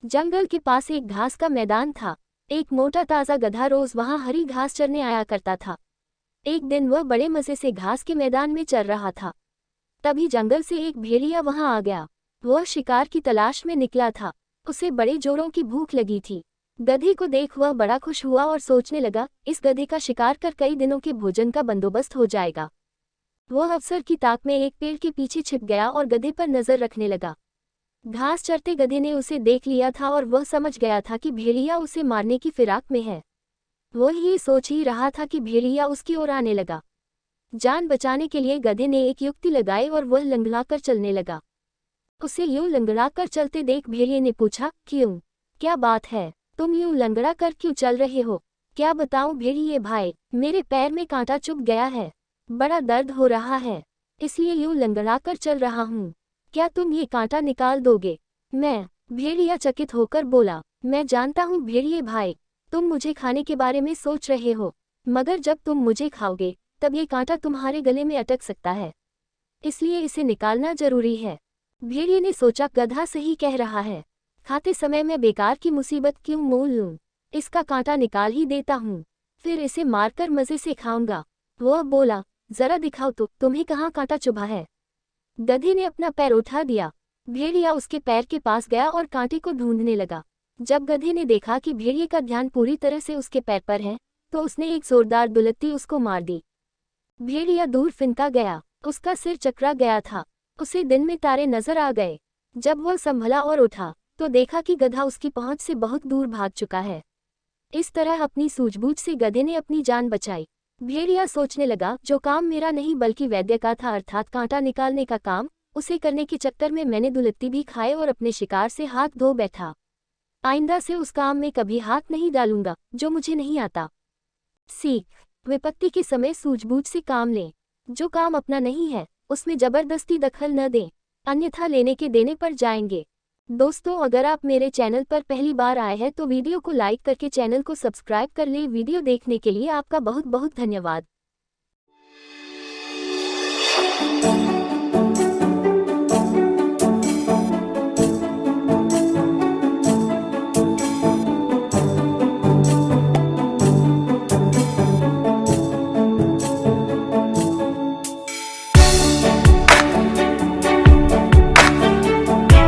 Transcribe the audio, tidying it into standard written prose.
जंगल के पास एक घास का मैदान था। एक मोटा ताज़ा गधा रोज वहां हरी घास चरने आया करता था। एक दिन वह बड़े मजे से घास के मैदान में चर रहा था। तभी जंगल से एक भेड़िया वहां आ गया। वह शिकार की तलाश में निकला था। उसे बड़े जोरों की भूख लगी थी। गधे को देख वह बड़ा खुश हुआ और सोचने लगा, इस गधे का शिकार कर कई दिनों के भोजन का बंदोबस्त हो जाएगा। वह अवसर की ताक में एक पेड़ के पीछे छिप गया और गधे पर नजर रखने लगा। घास चरते गधे ने उसे देख लिया था और वह समझ गया था कि भेड़िया उसे मारने की फिराक में है। वह ये सोच ही रहा था कि भेड़िया उसकी ओर आने लगा। जान बचाने के लिए गधे ने एक युक्ति लगाई और वह लंगड़ाकर चलने लगा। उसे यूं लंगड़ाकर चलते देख भेड़िए ने पूछा, क्यों, क्या बात है, तुम यूं लंगड़ा कर क्यों चल रहे हो? क्या बताऊं भेड़िए भाई, मेरे पैर में कांटा चुभ गया है, बड़ा दर्द हो रहा है, इसलिए यूं लंगड़ाकर चल रहा हूं। क्या तुम ये कांटा निकाल दोगे? मैं, भेड़िया चकित होकर बोला, मैं जानता हूँ भेड़िए भाई, तुम मुझे खाने के बारे में सोच रहे हो, मगर जब तुम मुझे खाओगे तब ये कांटा तुम्हारे गले में अटक सकता है, इसलिए इसे निकालना जरूरी है। भेड़िए ने सोचा, गधा सही कह रहा है, खाते समय मैं बेकार की मुसीबत क्यों मोल लूं, इसका कांटा निकाल ही देता हूँ, फिर इसे मारकर मजे से खाऊंगा। वह बोला, जरा दिखाओ तो तुम्हें कहाँ कांटा चुभा है। गधे ने अपना पैर उठा दिया। भेड़िया उसके पैर के पास गया और कांटे को ढूंढने लगा। जब गधे ने देखा कि भेड़िए का ध्यान पूरी तरह से उसके पैर पर है, तो उसने एक जोरदार दुलत्ती उसको मार दी। भेड़िया दूर फिनका गया, उसका सिर चकरा गया था। उसे दिन में तारे नजर आ गए। जब वह संभला और उठा तो देखा कि गधा उसकी पहुंच से बहुत दूर भाग चुका है। इस तरह अपनी सूझबूझ से गधे ने अपनी जान बचाई। भेड़िया सोचने लगा, जो काम मेरा नहीं बल्कि वैद्य का था, अर्थात कांटा निकालने का काम, उसे करने के चक्कर में मैंने दुलत्ती भी खाए और अपने शिकार से हाथ धो बैठा। आइंदा से उस काम में कभी हाथ नहीं डालूंगा जो मुझे नहीं आता। सीख, विपत्ति के समय सूझबूझ से काम लें। जो काम अपना नहीं है उसमें जबरदस्ती दखल न दें, अन्यथा लेने के देने पर जाएंगे। दोस्तों, अगर आप मेरे चैनल पर पहली बार आए हैं तो वीडियो को लाइक करके चैनल को सब्सक्राइब कर लें। वीडियो देखने के लिए आपका बहुत बहुत धन्यवाद।